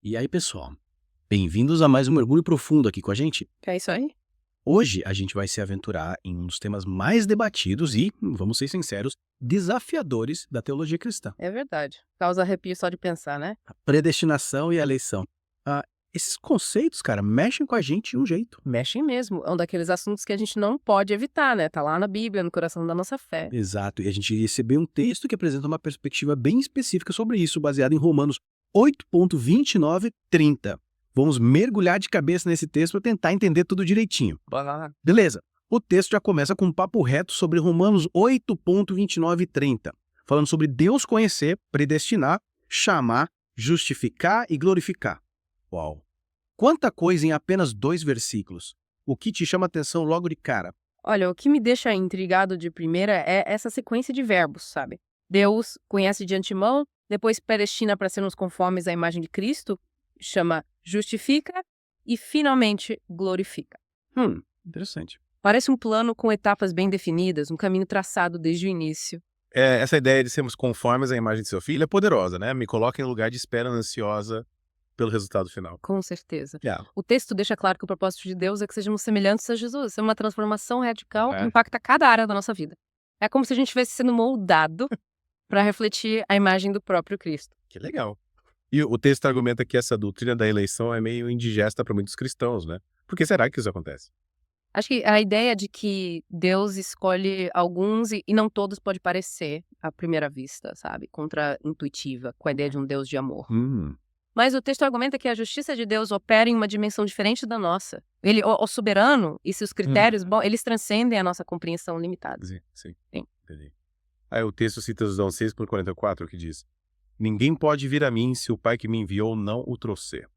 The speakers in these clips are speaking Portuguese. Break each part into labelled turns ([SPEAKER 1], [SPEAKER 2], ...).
[SPEAKER 1] E aí, pessoal? Bem-vindos a mais um mergulho profundo aqui com a gente.
[SPEAKER 2] É isso aí?
[SPEAKER 1] Hoje a gente vai se aventurar em um dos temas mais debatidos e, vamos ser sinceros, desafiadores da teologia cristã:
[SPEAKER 2] É verdade. Causa arrepio só de pensar, né?
[SPEAKER 1] a predestinação e a eleição. Ah, esses conceitos, cara, mexem com a gente de um jeito.
[SPEAKER 2] Mexem mesmo. É um daqueles assuntos que a gente não pode evitar, né? Tá lá na Bíblia, no coração da nossa fé.
[SPEAKER 1] Exato, e a gente recebeu um texto que apresenta uma perspectiva bem específica sobre isso, baseado em Romanos 8.29-30. Vamos mergulhar de cabeça nesse texto para tentar entender tudo direitinho.
[SPEAKER 2] Bora lá.
[SPEAKER 1] Beleza. O texto já começa com um papo reto sobre Romanos 8.29 e 30, falando sobre Deus conhecer, predestinar, chamar, justificar e glorificar. Uau! Quanta coisa em apenas 2 versículos. O que te chama a atenção logo de cara?
[SPEAKER 2] Olha, o que me deixa intrigado de primeira é essa sequência de verbos, sabe? Deus conhece de antemão, depois predestina para sermos conformes à imagem de Cristo, chama justifica e finalmente glorifica.
[SPEAKER 1] Interessante.
[SPEAKER 2] Parece um plano com etapas bem definidas, um caminho traçado desde o início.
[SPEAKER 3] Essa ideia de sermos conformes à imagem de seu filho é poderosa, né? Me coloca em lugar de espera ansiosa pelo resultado final.
[SPEAKER 2] Com certeza.
[SPEAKER 1] Yeah.
[SPEAKER 2] O texto deixa claro que o propósito de Deus é que sejamos semelhantes a Jesus. É uma transformação radical que
[SPEAKER 3] É.
[SPEAKER 2] impacta cada área da nossa vida. É como se a gente estivesse sendo moldado para refletir a imagem do próprio Cristo.
[SPEAKER 3] Que legal. E o texto argumenta que essa doutrina da eleição é meio indigesta para muitos cristãos, né? Por que será que isso acontece?
[SPEAKER 2] Acho que a ideia de que Deus escolhe alguns e não todos pode parecer, à primeira vista, sabe, contra-intuitiva, com a ideia de um Deus de amor. Mas o texto argumenta que a justiça de Deus opera em uma dimensão diferente da nossa. Ele, o soberano e seus critérios, bom, eles transcendem a nossa compreensão limitada.
[SPEAKER 3] Sim.
[SPEAKER 2] Sim.
[SPEAKER 3] Entendi. Aí o texto cita João 6:44, que diz: ninguém pode vir a mim se o Pai que me enviou não o trouxer.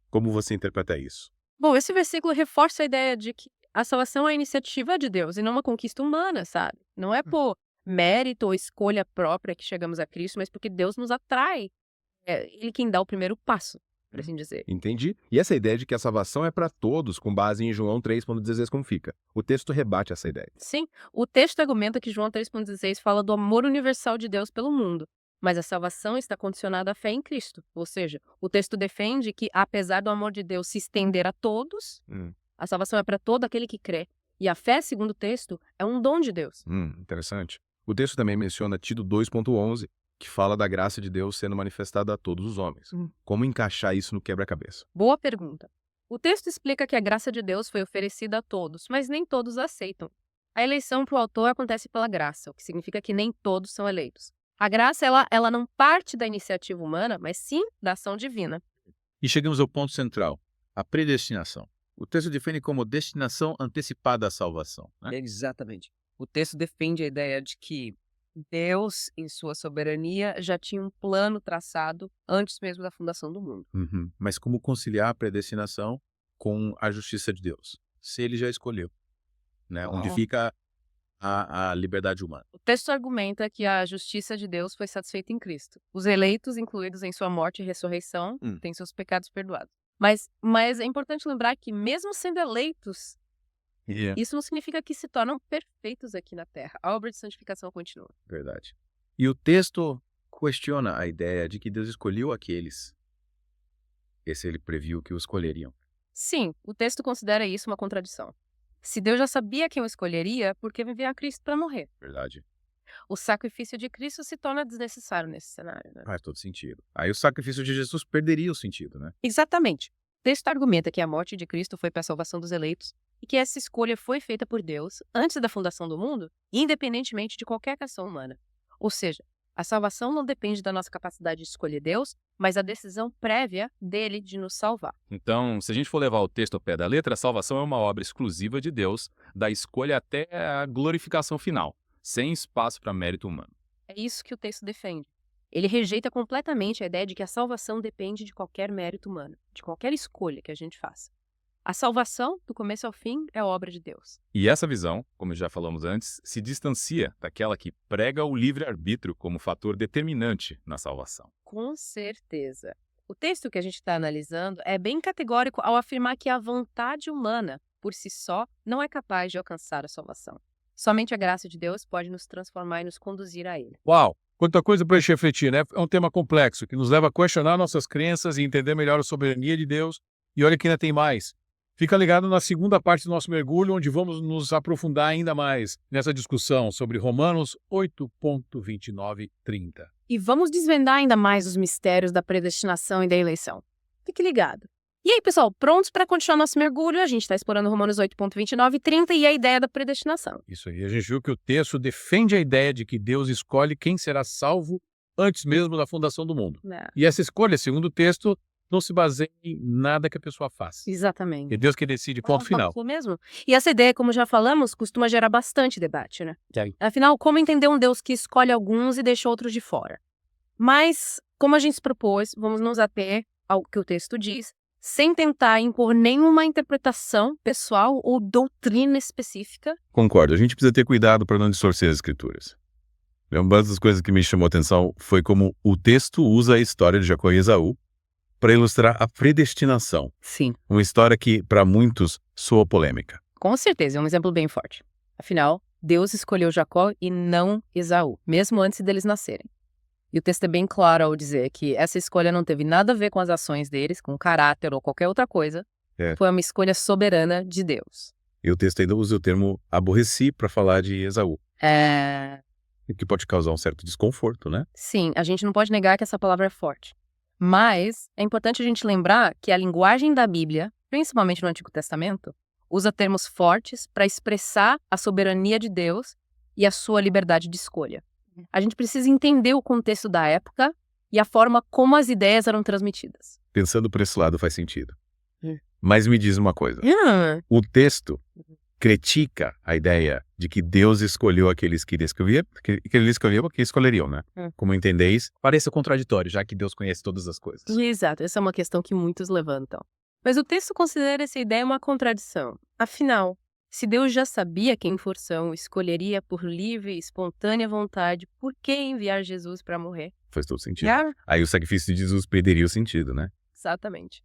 [SPEAKER 3] Como você interpreta isso?
[SPEAKER 2] Bom, esse versículo reforça a ideia de que a salvação é a iniciativa de Deus e não uma conquista humana, sabe? Não é por mérito ou escolha própria que chegamos a Cristo, mas porque Deus nos atrai. É Ele quem dá o primeiro passo, por assim dizer.
[SPEAKER 3] Entendi. E essa ideia de que a salvação é para todos, com base em João 3:16, como fica? O texto rebate essa ideia.
[SPEAKER 2] Sim, o texto argumenta que João 3,16 fala do amor universal de Deus pelo mundo, mas a salvação está condicionada à fé em Cristo. Ou seja, o texto defende que, apesar do amor de Deus se estender a todos, a salvação é para todo aquele que crê. E a fé, segundo o texto, é um dom de Deus.
[SPEAKER 3] Interessante. O texto também menciona Tito 2:11, que fala da graça de Deus sendo manifestada a todos os homens. Como encaixar isso no quebra-cabeça?
[SPEAKER 2] Boa pergunta. O texto explica que a graça de Deus foi oferecida a todos, mas nem todos a aceitam. A eleição para o autor acontece pela graça, o que significa que nem todos são eleitos. A graça, ela não parte da iniciativa humana, mas sim da ação divina.
[SPEAKER 4] E chegamos ao ponto central, a predestinação. O texto define como destinação antecipada à salvação, né?
[SPEAKER 2] Exatamente. O texto defende a ideia de que Deus, em sua soberania, já tinha um plano traçado antes mesmo da fundação do mundo.
[SPEAKER 4] Mas como conciliar a predestinação com a justiça de Deus? Se ele já escolheu, né? Onde fica a liberdade humana.
[SPEAKER 2] O texto argumenta que a justiça de Deus foi satisfeita em Cristo. Os eleitos, incluídos em sua morte e ressurreição, têm seus pecados perdoados. Mas é importante lembrar que, mesmo sendo eleitos, isso não significa que se tornam perfeitos aqui na Terra. A obra de santificação continua.
[SPEAKER 4] Verdade. E o texto questiona a ideia de que Deus escolheu aqueles. Esse ele previu que o escolheriam.
[SPEAKER 2] Sim, o texto considera isso uma contradição. Se Deus já sabia quem o escolheria, por que enviar a Cristo para morrer?
[SPEAKER 4] Verdade.
[SPEAKER 2] O sacrifício de Cristo se torna desnecessário nesse cenário, né?
[SPEAKER 4] Faz todo sentido. Aí o sacrifício de Jesus perderia o sentido, né?
[SPEAKER 2] Exatamente. O texto argumenta que a morte de Cristo foi para a salvação dos eleitos e que essa escolha foi feita por Deus antes da fundação do mundo, independentemente de qualquer ação humana. Ou seja, a salvação não depende da nossa capacidade de escolher Deus, mas da decisão prévia dele de nos salvar.
[SPEAKER 5] Então, se a gente for levar o texto ao pé da letra, a salvação é uma obra exclusiva de Deus, da escolha até a glorificação final, sem espaço para mérito humano.
[SPEAKER 2] É isso que o texto defende. Ele rejeita completamente a ideia de que a salvação depende de qualquer mérito humano, de qualquer escolha que a gente faça. A salvação, do começo ao fim, é obra de Deus.
[SPEAKER 5] E essa visão, como já falamos antes, se distancia daquela que prega o livre-arbítrio como fator determinante na salvação.
[SPEAKER 2] Com certeza. O texto que a gente está analisando é bem categórico ao afirmar que a vontade humana, por si só, não é capaz de alcançar a salvação. Somente a graça de Deus pode nos transformar e nos conduzir a ele.
[SPEAKER 4] Uau! Quanta coisa para a gente refletir, né? É um tema complexo que nos leva a questionar nossas crenças e entender melhor a soberania de Deus. E olha que ainda tem mais. Fica ligado na segunda parte do nosso mergulho, onde vamos nos aprofundar ainda mais nessa discussão sobre Romanos 8.29-30.
[SPEAKER 2] E vamos desvendar ainda mais os mistérios da predestinação e da eleição. Fique ligado. E aí, pessoal, prontos para continuar nosso mergulho? A gente está explorando Romanos 8.29-30 e a ideia da predestinação.
[SPEAKER 4] Isso aí. A gente viu que o texto defende a ideia de que Deus escolhe quem será salvo antes mesmo da fundação do mundo. E essa escolha, segundo o texto, não se baseia em nada que a pessoa faça.
[SPEAKER 2] Exatamente.
[SPEAKER 4] É Deus que decide, ponto final.
[SPEAKER 2] Mesmo. E essa ideia, como já falamos, costuma gerar bastante debate, né? Afinal, como entender um Deus que escolhe alguns e deixa outros de fora? Mas, como a gente se propôs, vamos nos ater ao que o texto diz, sem tentar impor nenhuma interpretação pessoal ou doutrina específica.
[SPEAKER 3] Concordo. A gente precisa ter cuidado para não distorcer as escrituras. Uma das coisas que me chamou a atenção foi como o texto usa a história de Jacó e Esaú para ilustrar a predestinação.
[SPEAKER 2] Sim.
[SPEAKER 3] Uma história que, para muitos, soa polêmica.
[SPEAKER 2] Com certeza, é um exemplo bem forte. Afinal, Deus escolheu Jacó e não Esaú, mesmo antes deles nascerem. E o texto é bem claro ao dizer que essa escolha não teve nada a ver com as ações deles, com caráter ou qualquer outra coisa. Foi uma escolha soberana de Deus.
[SPEAKER 3] E o texto ainda usa o termo aborreci para falar de Esaú. O que pode causar um certo desconforto, né?
[SPEAKER 2] Sim, a gente não pode negar que essa palavra é forte. Mas é importante a gente lembrar que a linguagem da Bíblia, principalmente no Antigo Testamento, usa termos fortes para expressar a soberania de Deus e a sua liberdade de escolha. A gente precisa entender o contexto da época e a forma como as ideias eram transmitidas.
[SPEAKER 3] Pensando por esse lado faz sentido. Mas me diz uma coisa. O texto critica a ideia de que Deus escolheu aqueles que ele escolheu, porque escolheriam, né? Como entendeis, parece contraditório, já que Deus conhece todas as coisas.
[SPEAKER 2] Exato, essa é uma questão que muitos levantam. Mas o texto considera essa ideia uma contradição. Afinal, se Deus já sabia que em porção escolheria por livre e espontânea vontade, por que enviar Jesus para morrer?
[SPEAKER 3] Faz todo sentido. Aí o sacrifício de Jesus perderia o sentido, né?
[SPEAKER 2] Exatamente.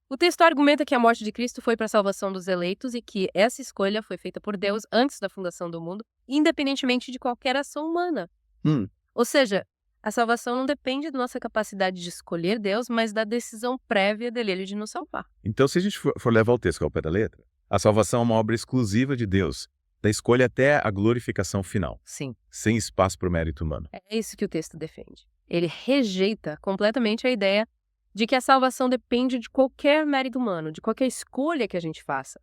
[SPEAKER 2] O texto argumenta que a morte de Cristo foi para a salvação dos eleitos e que essa escolha foi feita por Deus antes da fundação do mundo, independentemente de qualquer ação humana. Ou seja, a salvação não depende da nossa capacidade de escolher Deus, mas da decisão prévia dele de nos salvar.
[SPEAKER 3] Então, se a gente for levar o texto ao pé da letra, a salvação é uma obra exclusiva de Deus, da escolha até a glorificação final.
[SPEAKER 2] Sim.
[SPEAKER 3] Sem espaço para o mérito humano.
[SPEAKER 2] É isso que o texto defende. Ele rejeita completamente a ideia de que a salvação depende de qualquer mérito humano, de qualquer escolha que a gente faça.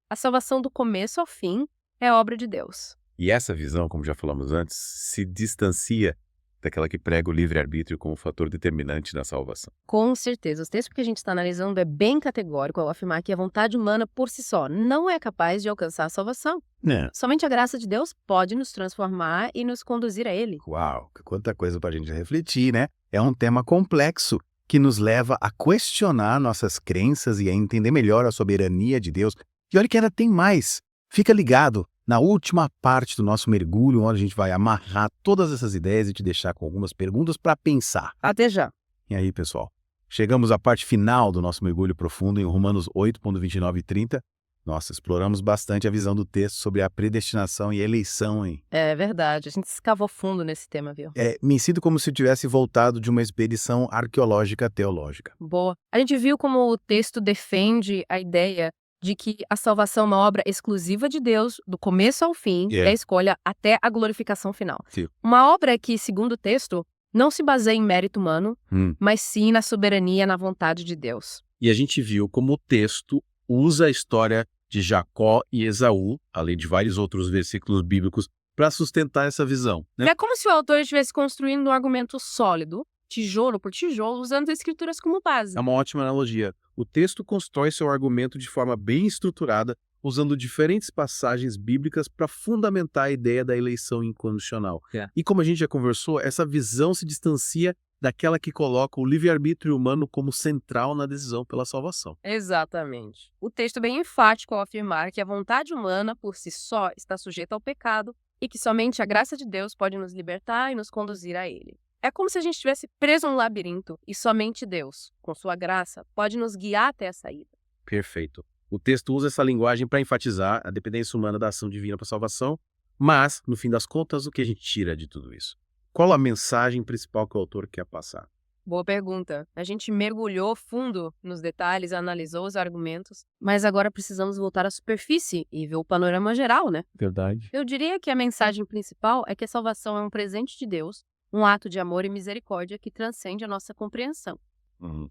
[SPEAKER 2] A salvação do começo ao fim é obra de Deus.
[SPEAKER 3] E essa visão, como já falamos antes, se distancia daquela que prega o livre-arbítrio como fator determinante na salvação.
[SPEAKER 2] Com certeza. O texto que a gente está analisando é bem categórico ao afirmar que a vontade humana por si só não é capaz de alcançar a salvação. Somente a graça de Deus pode nos transformar e nos conduzir a Ele.
[SPEAKER 1] Uau, quanta coisa para a gente refletir, né? É um tema complexo que nos leva a questionar nossas crenças e a entender melhor a soberania de Deus. E olha que ainda tem mais. Fica ligado na última parte do nosso mergulho, onde a gente vai amarrar todas essas ideias e te deixar com algumas perguntas para pensar.
[SPEAKER 2] Até já.
[SPEAKER 1] E aí, pessoal? Chegamos à parte final do nosso mergulho profundo em Romanos 8.29-30. Nossa, exploramos bastante a visão do texto sobre a predestinação e eleição, hein?
[SPEAKER 2] É verdade, a gente escavou fundo nesse tema, viu?
[SPEAKER 1] Me sinto como se eu tivesse voltado de uma expedição arqueológica teológica.
[SPEAKER 2] Boa. A gente viu como o texto defende a ideia de que a salvação é uma obra exclusiva de Deus, do começo ao fim, da escolha até a glorificação final.
[SPEAKER 1] Sim.
[SPEAKER 2] Uma obra que, segundo o texto, não se baseia em mérito humano, mas sim na soberania, na vontade de Deus.
[SPEAKER 1] E a gente viu como o texto usa a história de Jacó e Esaú, além de vários outros versículos bíblicos, para sustentar essa visão, né?
[SPEAKER 2] É como se o autor estivesse construindo um argumento sólido, tijolo por tijolo, usando as escrituras como base.
[SPEAKER 1] É uma ótima analogia. O texto constrói seu argumento de forma bem estruturada, usando diferentes passagens bíblicas para fundamentar a ideia da eleição incondicional. E como a gente já conversou, essa visão se distancia daquela que coloca o livre-arbítrio humano como central na decisão pela salvação.
[SPEAKER 2] Exatamente. O texto é bem enfático ao afirmar que a vontade humana, por si só, está sujeita ao pecado e que somente a graça de Deus pode nos libertar e nos conduzir a Ele. É como se a gente estivesse preso num labirinto e somente Deus, com sua graça, pode nos guiar até a saída.
[SPEAKER 1] Perfeito. O texto usa essa linguagem para enfatizar a dependência humana da ação divina para a salvação, mas, no fim das contas, o que a gente tira de tudo isso? Qual a mensagem principal que o autor quer passar?
[SPEAKER 2] Boa pergunta. A gente mergulhou fundo nos detalhes, analisou os argumentos, mas agora precisamos voltar à superfície e ver o panorama geral, né?
[SPEAKER 4] Verdade.
[SPEAKER 2] Eu diria que a mensagem principal é que a salvação é um presente de Deus, um ato de amor e misericórdia que transcende a nossa compreensão.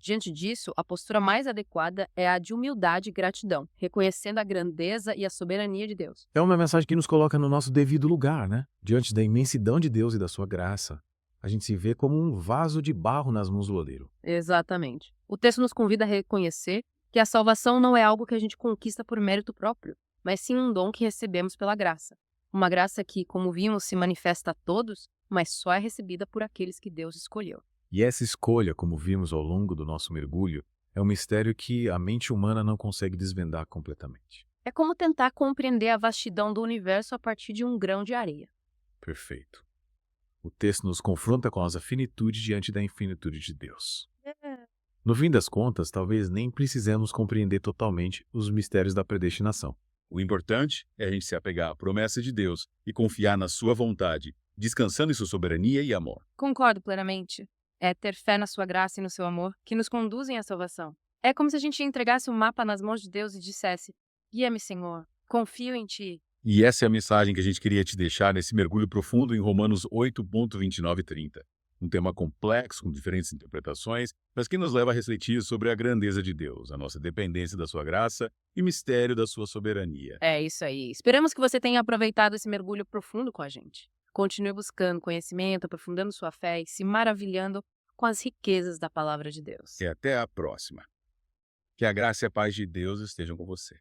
[SPEAKER 2] Diante disso, a postura mais adequada é a de humildade e gratidão, reconhecendo a grandeza e a soberania de Deus.
[SPEAKER 6] É uma mensagem que nos coloca no nosso devido lugar, né? Diante da imensidão de Deus e da sua graça. A gente se vê como um vaso de barro nas mãos do oleiro.
[SPEAKER 2] Exatamente. O texto nos convida a reconhecer que a salvação não é algo que a gente conquista por mérito próprio, mas sim um dom que recebemos pela graça. Uma graça que, como vimos, se manifesta a todos, mas só é recebida por aqueles que Deus escolheu.
[SPEAKER 6] E essa escolha, como vimos ao longo do nosso mergulho, é um mistério que a mente humana não consegue desvendar completamente.
[SPEAKER 2] É como tentar compreender a vastidão do universo a partir de um grão de areia.
[SPEAKER 6] Perfeito. O texto nos confronta com a nossa finitude diante da infinitude de Deus. No fim das contas, talvez nem precisemos compreender totalmente os mistérios da predestinação.
[SPEAKER 5] O importante é a gente se apegar à promessa de Deus e confiar na sua vontade, descansando em sua soberania e amor.
[SPEAKER 2] Concordo plenamente. É ter fé na sua graça e no seu amor que nos conduzem à salvação. É como se a gente entregasse o mapa nas mãos de Deus e dissesse: guia-me, Senhor, confio em Ti.
[SPEAKER 5] E essa é a mensagem que a gente queria te deixar nesse mergulho profundo em Romanos 8.29 e 30. Um tema complexo, com diferentes interpretações, mas que nos leva a refletir sobre a grandeza de Deus, a nossa dependência da sua graça e o mistério da sua soberania.
[SPEAKER 2] É isso aí. Esperamos que você tenha aproveitado esse mergulho profundo com a gente. Continue buscando conhecimento, aprofundando sua fé e se maravilhando com as riquezas da palavra de Deus.
[SPEAKER 5] E até a próxima. Que a graça e a paz de Deus estejam com você.